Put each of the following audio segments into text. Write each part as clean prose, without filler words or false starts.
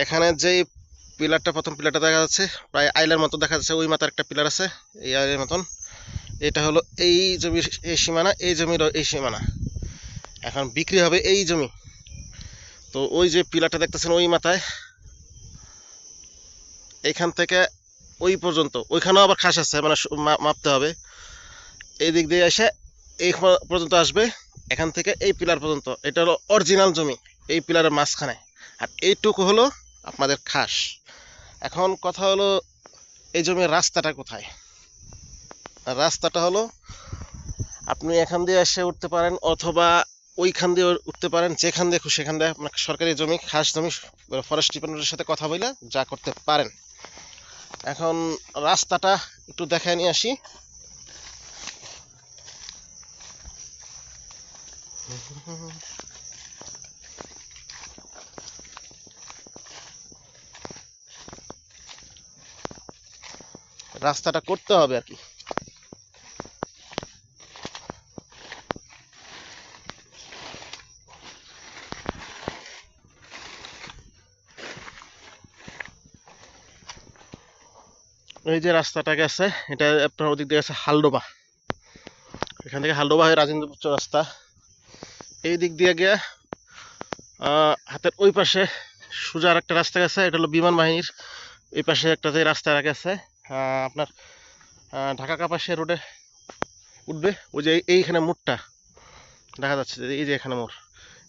এখানে যেই পিলারটা, প্রথম পিলারটা দেখা যাচ্ছে প্রায় আইলার মতো দেখা যাচ্ছে, ওই মাথার একটা পিলার আছে এই আইলের মতন। এটা হলো এই জমির এই সীমানা, এই জমির এই সীমানা। এখন বিক্রি হবে এই জমি। তো ওই যে পিলারটা দেখতেছেন ওই মাথায়, এখান থেকে ওই পর্যন্ত, ওইখানেও আবার খাস আছে, মানে মাপতে হবে। এই দিক দিয়ে এসে এই পর্যন্ত আসবে, এখান থেকে এই পিলার পর্যন্ত। এটা হলো অরিজিনাল জমি, এই পিলারের মাঝখানে। আর এইটুকু হলো আপনাদের খাস। এখন কথা হলো, এই জমির রাস্তাটা কোথায়? রাস্তাটা হলো, আপনি এখান দিয়ে এসে উঠতে পারেন, অথবা ওইখান দিয়ে উঠতে পারেন, যেখান দিয়ে খুশি সেখান দিয়ে। আপনার সরকারি জমি, খাস জমি, ফরেস্ট ডিপার্টমেন্টের সাথে কথা বলে যা করতে পারেন। এখন রাস্তাটা একটু দেখায় নিয়ে আসি। রাস্তাটা করতে হবে আর কি। এই যে রাস্তাটা গেছে, এটা আপনার ওদিক দিয়ে গেছে হালডোবা, এখান থেকে হালডোবা হয়ে রাজেন্দ্রপুর রাস্তা। এই দিক দিয়ে গিয়ে হাতের ওই পাশে সোজা আর একটা রাস্তা গেছে, এটা হলো বিমান বাহিনীর। এই পাশে একটা যে রাস্তা গেছে আপনার ঢাকা কাপাসিয়া রোডে উঠবে। ওই যে এইখানে মোড়টা দেখা যাচ্ছে, এই যে এখানে মোড়।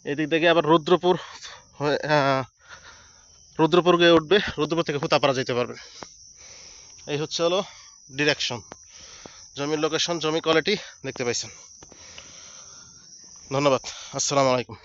এই দিক থেকে আবার রুদ্রপুর হয়ে রুদ্রপুর গিয়ে উঠবে, রুদ্রপুর থেকে হুতাপাড়া যেতে পারবে। এই হচ্ছে হলো ডিরেকশন। জমির লোকেশন, জমি কোয়ালিটি দেখতে পাইছেন। ধন্যবাদ। আসসালামু আলাইকুম।